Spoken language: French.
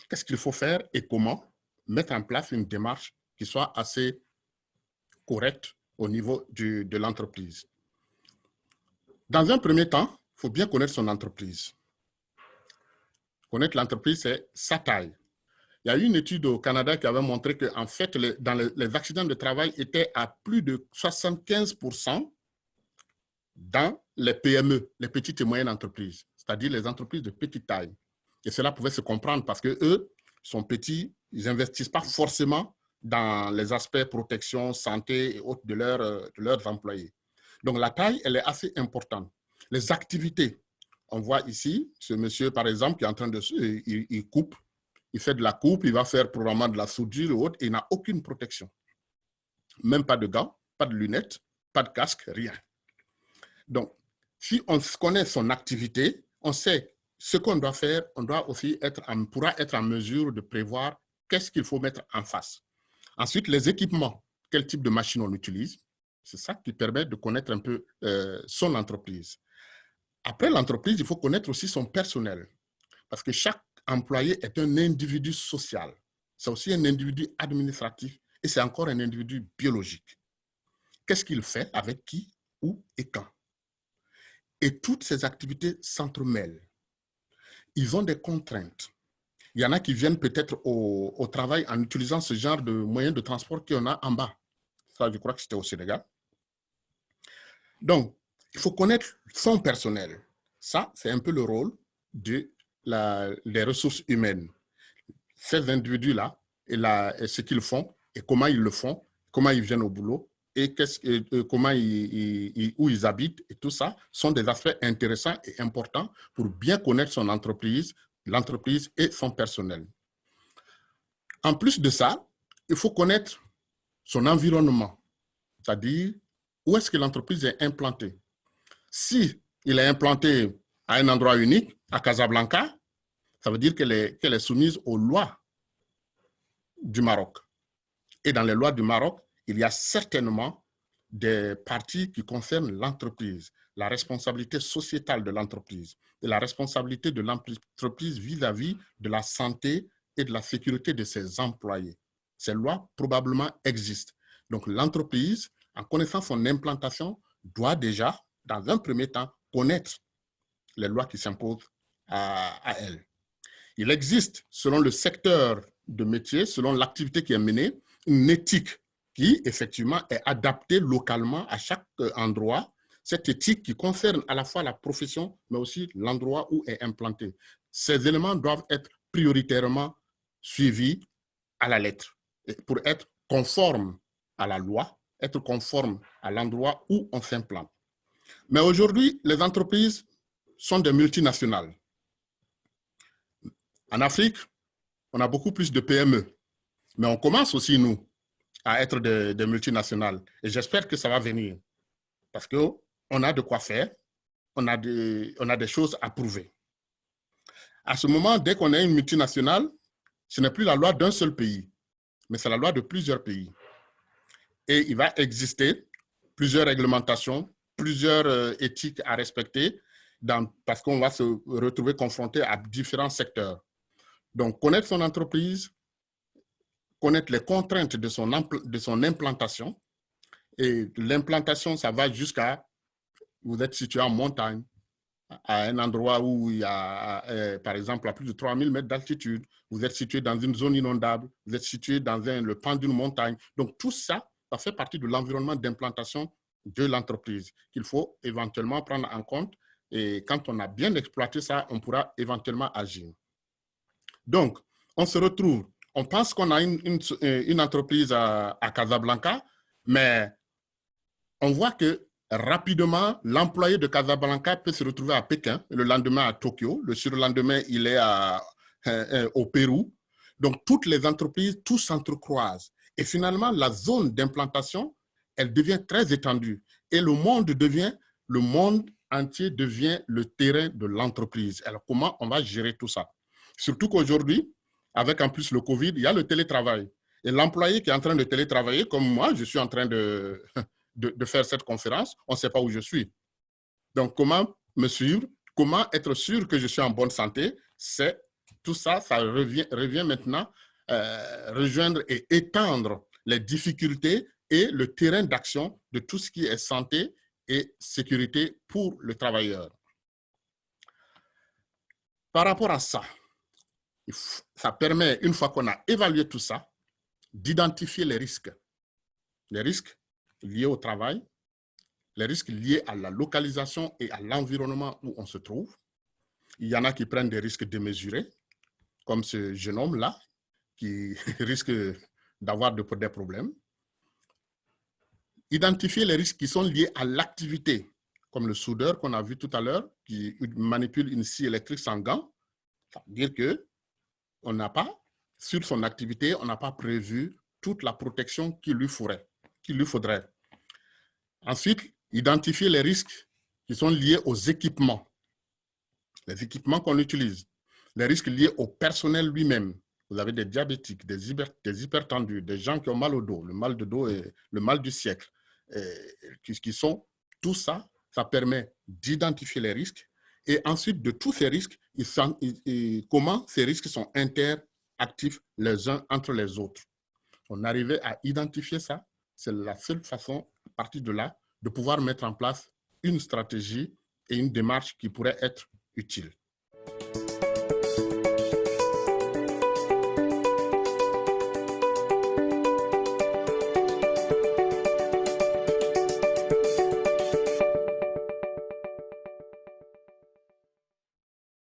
qu'est-ce qu'il faut faire et comment mettre en place une démarche qui soit assez correcte au niveau de l'entreprise. Dans un premier temps, il faut bien connaître son entreprise. Connaître l'entreprise, c'est sa taille. Il y a eu une étude au Canada qui avait montré que, en fait, les accidents de travail étaient à plus de 75% dans les PME, les petites et moyennes entreprises, c'est-à-dire les entreprises de petite taille. Et cela pouvait se comprendre parce qu'eux sont petits, ils n'investissent pas forcément dans les aspects protection, santé et autres de leurs employés. Donc, la taille, elle est assez importante. Les activités, on voit ici, ce monsieur, par exemple, qui est en train de... Il coupe, il fait de la coupe, il va faire probablement de la soudure ou autre, et il n'a aucune protection. Même pas de gants, pas de lunettes, pas de casque, rien. Donc, si on connaît son activité, on sait ce qu'on doit faire, on doit aussi pourra être en mesure de prévoir qu'est-ce qu'il faut mettre en face. Ensuite, les équipements, quel type de machine on utilise, c'est ça qui permet de connaître un peu son entreprise. Après l'entreprise, il faut connaître aussi son personnel, parce que chaque employé est un individu social. C'est aussi un individu administratif et c'est encore un individu biologique. Qu'est-ce qu'il fait, avec qui, où et quand? Et toutes ces activités s'entremêlent. Ils ont des contraintes. Il y en a qui viennent peut-être au travail en utilisant ce genre de moyens de transport qu'il y en a en bas. Ça, je crois que c'était au Sénégal. Donc, il faut connaître son personnel. Ça, c'est un peu le rôle des ressources humaines. Ces individus-là, et ce qu'ils font, et comment ils le font, comment ils viennent au boulot, et comment où ils habitent, et tout ça, sont des aspects intéressants et importants pour bien connaître son entreprise, l'entreprise et son personnel. En plus de ça, il faut connaître son environnement, c'est-à-dire où est-ce que l'entreprise est implantée. Si il est implanté à un endroit unique, à Casablanca, ça veut dire qu'elle est soumise aux lois du Maroc. Et dans les lois du Maroc, il y a certainement des parties qui concernent l'entreprise, la responsabilité sociétale de l'entreprise et la responsabilité de l'entreprise vis-à-vis de la santé et de la sécurité de ses employés. Ces lois probablement existent. Donc l'entreprise, en connaissant son implantation, doit déjà, dans un premier temps, connaître les lois qui s'imposent à elle. Il existe, selon le secteur de métier, selon l'activité qui est menée, une éthique qui, effectivement, est adaptée localement à chaque endroit. Cette éthique qui concerne à la fois la profession, mais aussi l'endroit où est implanté. Ces éléments doivent être prioritairement suivis à la lettre pour être conformes à la loi, être conformes à l'endroit où on s'implante. Mais aujourd'hui, les entreprises sont des multinationales. En Afrique, on a beaucoup plus de PME, mais on commence aussi, nous, à être des multinationales. Et j'espère que ça va venir, parce qu'on a de quoi faire, on a des choses à prouver. À ce moment, dès qu'on est une multinationale, ce n'est plus la loi d'un seul pays, mais c'est la loi de plusieurs pays. Et il va exister plusieurs réglementations, plusieurs éthiques à respecter, parce qu'on va se retrouver confronté à différents secteurs. Donc, connaître son entreprise, connaître les contraintes de son implantation. Et l'implantation, ça va jusqu'à, vous êtes situé en montagne, à un endroit où il y a, par exemple, à plus de 3000 mètres d'altitude. Vous êtes situé dans une zone inondable, vous êtes situé dans le pan d'une montagne. Donc, tout ça, ça fait partie de l'environnement d'implantation de l'entreprise qu'il faut éventuellement prendre en compte. Et quand on a bien exploité ça, on pourra éventuellement agir. Donc, on se retrouve, on pense qu'on a une entreprise à Casablanca, mais on voit que rapidement, l'employé de Casablanca peut se retrouver à Pékin, le lendemain à Tokyo, le surlendemain, il est au Pérou. Donc, toutes les entreprises, tout s'entrecroise. Et finalement, la zone d'implantation, elle devient très étendue. Et le monde entier devient le terrain de l'entreprise. Alors, comment on va gérer tout ça? Surtout qu'aujourd'hui, avec en plus le Covid, il y a le télétravail. Et l'employé qui est en train de télétravailler, comme moi, je suis en train de faire cette conférence, on ne sait pas où je suis. Donc, comment me suivre? Comment être sûr que je suis en bonne santé? C'est tout ça, ça revient maintenant rejoindre et étendre les difficultés et le terrain d'action de tout ce qui est santé et sécurité pour le travailleur. Par rapport à ça, ça permet, une fois qu'on a évalué tout ça, d'identifier les risques liés au travail, les risques liés à la localisation et à l'environnement où on se trouve. Il y en a qui prennent des risques démesurés, comme ce jeune homme-là, qui risque d'avoir des problèmes. Identifier les risques qui sont liés à l'activité, comme le soudeur qu'on a vu tout à l'heure, qui manipule une scie électrique sans gants. Ça veut dire qu'on n'a pas, sur son activité, on n'a pas prévu toute la protection qu'il lui faudrait. Ensuite, identifier les risques qui sont liés aux équipements, les équipements qu'on utilise, les risques liés au personnel lui-même. Vous avez des diabétiques, des hypertendus, des gens qui ont mal au dos, le mal de dos et le mal du siècle. Tout ça, ça permet d'identifier les risques et ensuite de tous ces risques, comment ces risques sont interactifs les uns entre les autres. On arrivait à identifier ça, c'est la seule façon, à partir de là, de pouvoir mettre en place une stratégie et une démarche qui pourrait être utile.